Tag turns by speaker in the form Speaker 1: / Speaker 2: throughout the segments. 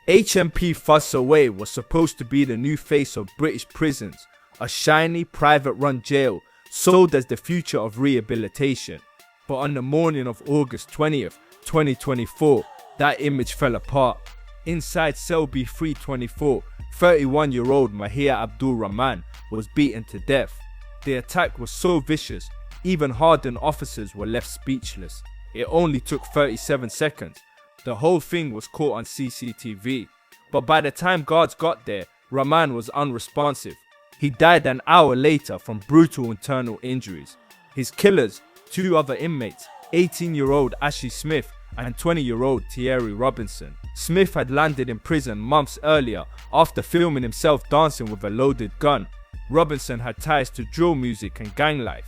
Speaker 1: HMP Fussaway was supposed to be the new face of British prisons, a shiny, private-run jail sold as the future of rehabilitation. But on the morning of August 20th, 2024, that image fell apart. Inside cell B324, 31-year-old Mahir Abdul Rahman was beaten to death. The attack was so vicious, even hardened officers were left speechless. It only took 37 seconds. The whole thing was caught on CCTV. But by the time guards got there, Rahman was unresponsive. He died an hour later from brutal internal injuries. His killers, two other inmates, 18-year-old Ashley Smith and 20-year-old Thierry Robinson. Smith had landed in prison months earlier after filming himself dancing with a loaded gun. Robinson had ties to drill music and gang life.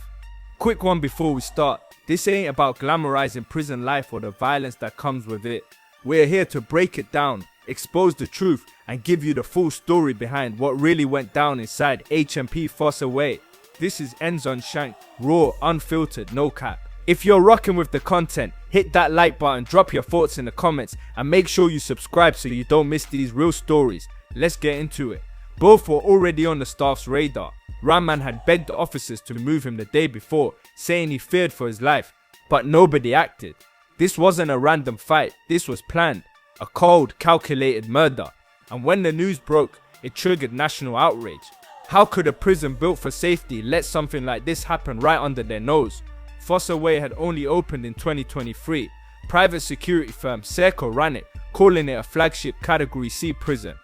Speaker 1: Quick one before we start. This ain't about glamorizing prison life or the violence that comes with it. We're here to break it down, expose the truth, and give you the full story behind what really went down inside HMP Fussaway. This is Ends Unshanked, raw, unfiltered, no cap. If you're rocking with the content, hit that like button, drop your thoughts in the comments, and make sure you subscribe so you don't miss these real stories. Let's get into it. Both were already on the staff's radar. Rahman had begged the officers to move him the day before, saying he feared for his life, but nobody acted. This wasn't a random fight, this was planned, a cold, calculated murder. And when the news broke, it triggered national outrage. How could a prison built for safety let something like this happen right under their nose? Fussaway had only opened in 2023. Private security firm Serco ran it, calling it a flagship Category C prison.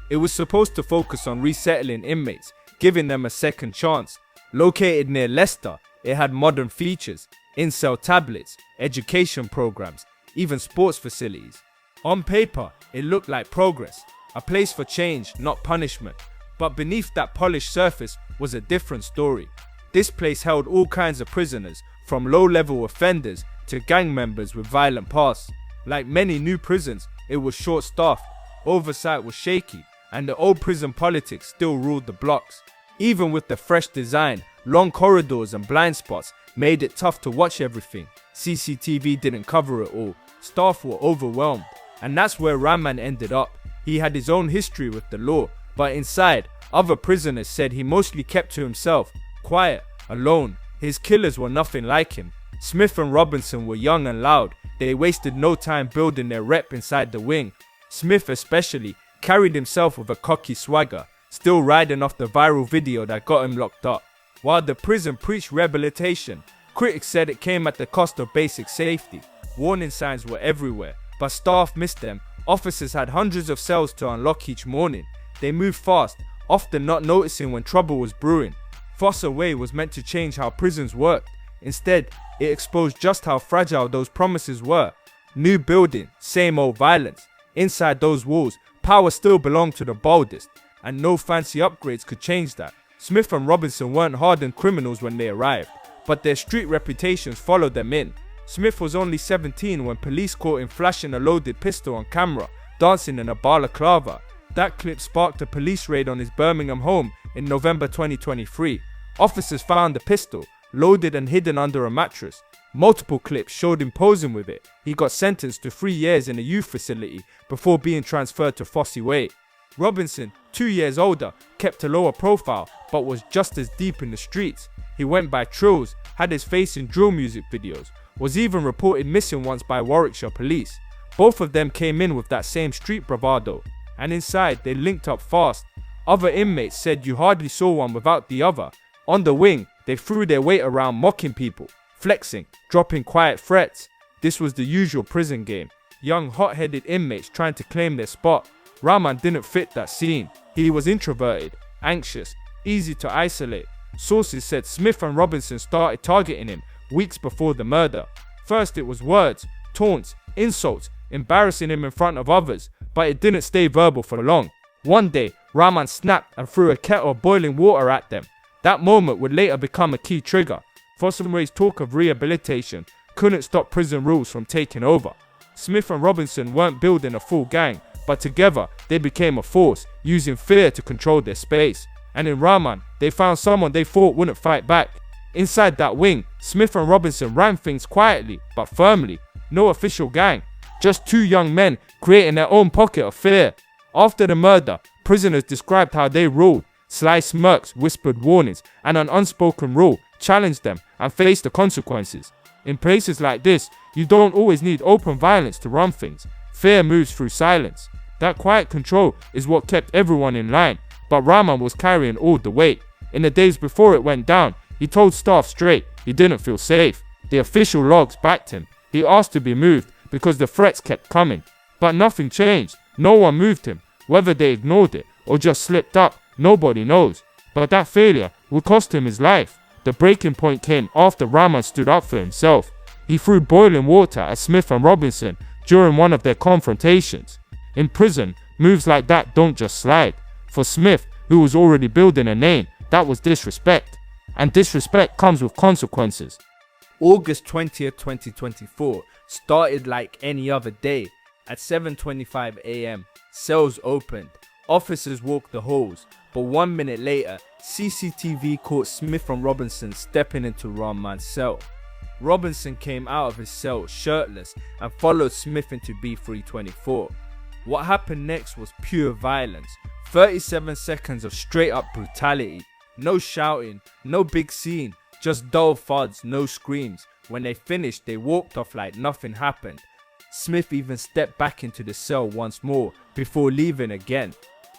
Speaker 1: It was supposed to focus on resettling inmates, giving them a second chance. Located near Leicester, it had modern features, in-cell tablets, education programs, even sports facilities. On paper, it looked like progress, a place for change, not punishment. But beneath that polished surface was a different story. This place held all kinds of prisoners, from low-level offenders to gang members with violent pasts. Like many new prisons, it was short-staffed, oversight was shaky, and the old prison politics still ruled the blocks. Even with the fresh design, long corridors and blind spots made it tough to watch everything. CCTV didn't cover it all. Staff were overwhelmed. And that's where Rahman ended up. He had his own history with the law, but inside, other prisoners said he mostly kept to himself, quiet, alone. His killers were nothing like him. Smith and Robinson were young and loud. They wasted no time building their rep inside the wing. Smith especially carried himself with a cocky swagger, still riding off the viral video that got him locked up. While the prison preached rehabilitation, critics said it came at the cost of basic safety. Warning signs were everywhere, but staff missed them. Officers had hundreds of cells to unlock each morning. They moved fast, often not noticing when trouble was brewing. Fussaway was meant to change how prisons worked. Instead, it exposed just how fragile those promises were. New building, same old violence. Inside those walls, power still belonged to the boldest, and no fancy upgrades could change that. Smith and Robinson weren't hardened criminals when they arrived, but their street reputations followed them in. Smith was only 17 when police caught him flashing a loaded pistol on camera, dancing in a balaclava. That clip sparked a police raid on his Birmingham home in November 2023. Officers found the pistol, loaded and hidden under a mattress. Multiple clips showed him posing with it. He got sentenced to 3 years in a youth facility before being transferred to Fussaway. Robinson, 2 years older, kept a lower profile but was just as deep in the streets. He went by Trills, had his face in drill music videos, was even reported missing once by Warwickshire police. Both of them came in with that same street bravado, and inside they linked up fast. Other inmates said you hardly saw one without the other. On the wing, they threw their weight around mocking people, flexing, dropping quiet threats. This was the usual prison game. Young hot-headed inmates trying to claim their spot. Rahman didn't fit that scene. He was introverted, anxious, easy to isolate. Sources said Smith and Robinson started targeting him weeks before the murder. First it was words, taunts, insults, embarrassing him in front of others, but it didn't stay verbal for long. One day, Rahman snapped and threw a kettle of boiling water at them. That moment would later become a key trigger. Fussaway's talk of rehabilitation couldn't stop prison rules from taking over. Smith and Robinson weren't building a full gang, but together they became a force, using fear to control their space. And in Rahman, they found someone they thought wouldn't fight back. Inside that wing, Smith and Robinson ran things quietly but firmly. No official gang, just two young men creating their own pocket of fear.
Speaker 2: After the murder, prisoners described how they ruled. Sly smirks, whispered warnings, and an unspoken rule challenged them and faced the consequences. In places like this, you don't always need open violence to run things. Fear moves through silence. That quiet control is what kept everyone in line, but Rahman was carrying all the weight. In the days before it went down, he told staff straight he didn't feel safe. The official logs backed him. He asked to be moved because the threats kept coming. But nothing changed. No one moved him. Whether they ignored it or just slipped up, nobody knows. But that failure would cost him his life. The breaking point came after Rahman stood up for himself. He threw boiling water at Smith and Robinson during one of their confrontations. In prison, moves like that don't just slide. For Smith, who was already building a name, that was disrespect. And disrespect comes with consequences.
Speaker 1: August 20th, 2024 started like any other day. At 7:25 a.m., cells opened. Officers walked the halls, but 1 minute later, CCTV caught Smith and Robinson stepping into Rahman's cell. Robinson came out of his cell shirtless and followed Smith into B324. What happened next was pure violence. 37 seconds of straight up brutality. No shouting, no big scene, just dull thuds, no screams. When they finished, they walked off like nothing happened. Smith even stepped back into the cell once more before leaving again.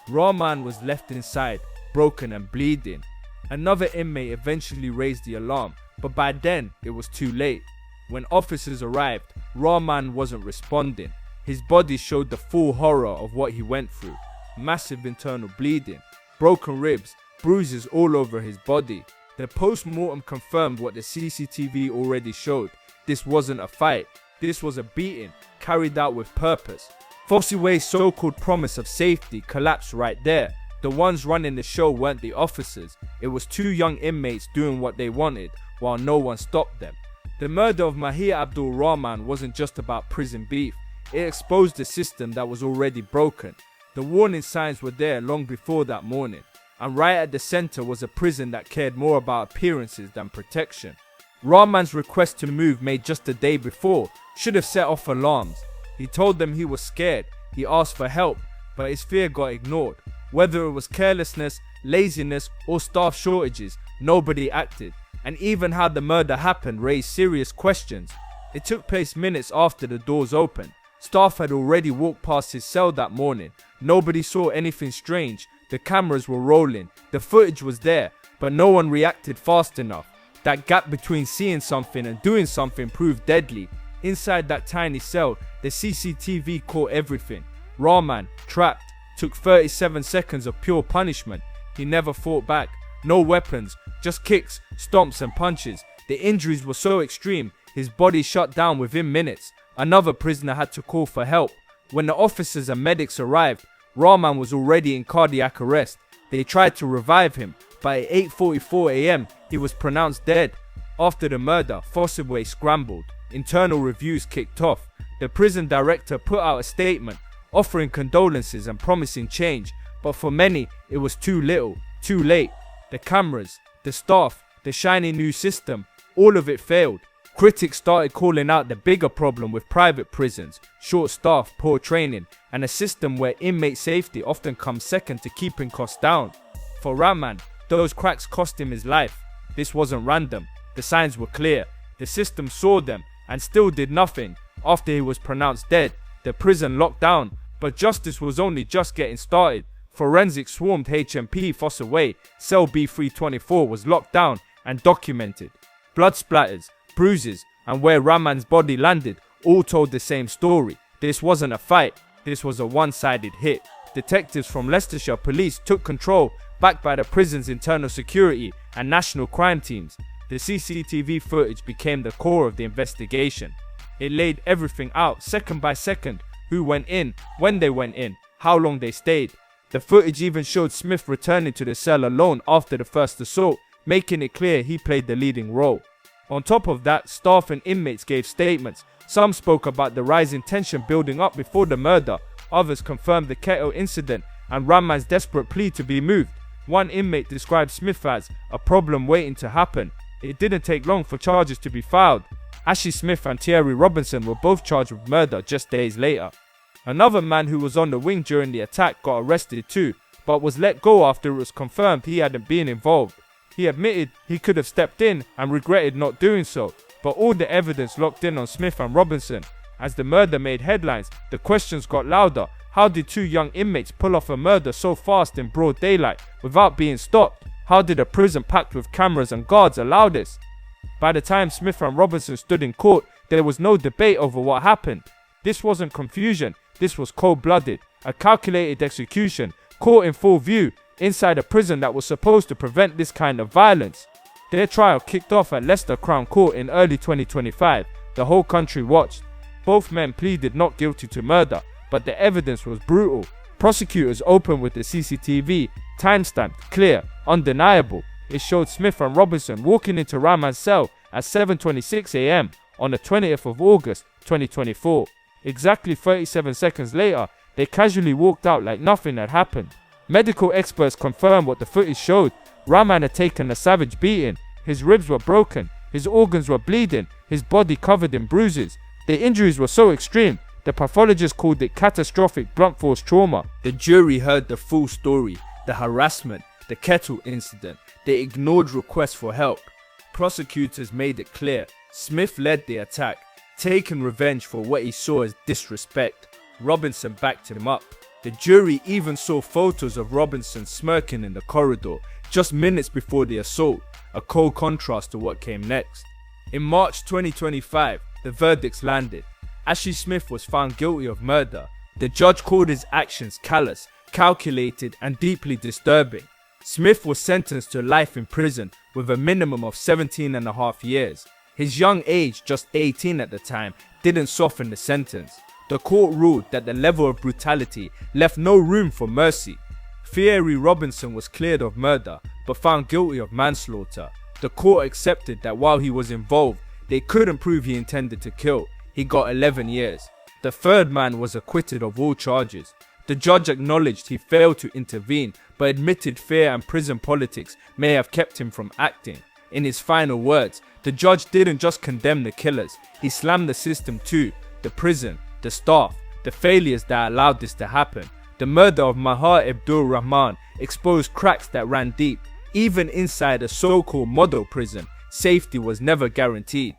Speaker 1: Rahman was left inside, broken and bleeding. Another inmate eventually raised the alarm, but by then it was too late. When officers arrived, Rahman wasn't responding. His body showed the full horror of what he went through. Massive internal bleeding, broken ribs, bruises all over his body. The post-mortem confirmed what the CCTV already showed. This wasn't a fight. This was a beating, carried out with purpose. Fossey's so-called promise of safety collapsed right there. The ones running the show weren't the officers. It was two young inmates doing what they wanted, while no one stopped them. The murder of Mahir Abdul Rahman wasn't just about prison beef. It exposed a system that was already broken. The warning signs were there long before that morning. And right at the center was a prison that cared more about appearances than protection. Rahman's request to move made just the day before should have set off alarms. He told them he was scared. He asked for help, but his fear got ignored. Whether it was carelessness, laziness, or staff shortages, nobody acted. And even how the murder happened raised serious questions. It took place minutes after the doors opened. Staff had already walked past his cell that morning. Nobody saw anything strange. The cameras were rolling. The footage was there, but no one reacted fast enough. That gap between seeing something and doing something proved deadly. Inside that tiny cell, the CCTV caught everything. Rahman, trapped, took 37 seconds of pure punishment. He never fought back. No weapons, just kicks, stomps and punches. The injuries were so extreme, his body shut down within minutes. Another prisoner had to call for help. When the officers and medics arrived, Rahman was already in cardiac arrest. They tried to revive him, but at 8:44 a.m. he was pronounced dead. After the murder, Fossey scrambled. Internal reviews kicked off. The prison director put out a statement offering condolences and promising change, but for many it was too little, too late. The cameras, the staff, the shiny new system, all of it failed. Critics started calling out the bigger problem with private prisons: short staff, poor training, and a system where inmate safety often comes second to keeping costs down. For Rahman, those cracks cost him his life. This wasn't random. The signs were clear. The system saw them and still did nothing. After he was pronounced dead, the prison locked down, but justice was only just getting started. Forensics swarmed HMP Fossey. Cell B324 was locked down and documented. Blood splatters, bruises, and where Rahman's body landed all told the same story. This wasn't a fight. This was a one-sided hit. Detectives from Leicestershire Police took control, backed by the prison's internal security and national crime teams. The CCTV footage became the core of the investigation. It laid everything out second by second: who went in, when they went in, how long they stayed. The footage even showed Smith returning to the cell alone after the first assault, making it clear he played the leading role. On top of that, staff and inmates gave statements. Some spoke about the rising tension building up before the murder. Others confirmed the kettle incident and Rahman's desperate plea to be moved. One inmate described Smith as a problem waiting to happen. It didn't take long for charges to be filed. Ashley Smith and Thierry Robinson were both charged with murder just days later. Another man who was on the wing during the attack got arrested too, but was let go after it was confirmed he hadn't been involved. He admitted he could have stepped in and regretted not doing so, but all the evidence locked in on Smith and Robinson. As the murder made headlines, the questions got louder. How did two young inmates pull off a murder so fast in broad daylight without being stopped? How did a prison packed with cameras and guards allow this? By the time Smith and Robinson stood in court, there was no debate over what happened. This wasn't confusion, this was cold-blooded, a calculated execution, caught in full view, inside a prison that was supposed to prevent this kind of violence. Their trial kicked off at Leicester Crown Court in early 2025. The whole country watched. Both men pleaded not guilty to murder, but the evidence was brutal. Prosecutors opened with the CCTV, timestamped, clear, undeniable. It showed Smith and Robinson walking into Rahman's cell at 7:26 a.m. on the 20th of August 2024. Exactly 37 seconds later, they casually walked out like nothing had happened. Medical experts confirmed what the footage showed. Rahman had taken a savage beating. His ribs were broken, his organs were bleeding, his body covered in bruises. The injuries were so extreme, the pathologist called it catastrophic blunt force trauma. The jury heard the full story, the harassment, the kettle incident. They ignored requests for help. Prosecutors made it clear Smith led the attack, taking revenge for what he saw as disrespect. Robinson backed him up. The jury even saw photos of Robinson smirking in the corridor just minutes before the assault, a cold contrast to what came next. In March 2025, the verdicts landed. Ashley Smith was found guilty of murder. The judge called his actions callous, calculated, and deeply disturbing. Smith was sentenced to life in prison with a minimum of 17.5 years. His young age, just 18 at the time, didn't soften the sentence. The court ruled that the level of brutality left no room for mercy. Thierry Robinson was cleared of murder, but found guilty of manslaughter. The court accepted that while he was involved, they couldn't prove he intended to kill. He got 11 years. The third man was acquitted of all charges. The judge acknowledged he failed to intervene, but admitted fear and prison politics may have kept him from acting. In his final words, the judge didn't just condemn the killers, he slammed the system too, the prison, the staff, the failures that allowed this to happen. The murder of Mahir Abdul Rahman exposed cracks that ran deep. Even inside a so-called model prison, safety was never guaranteed.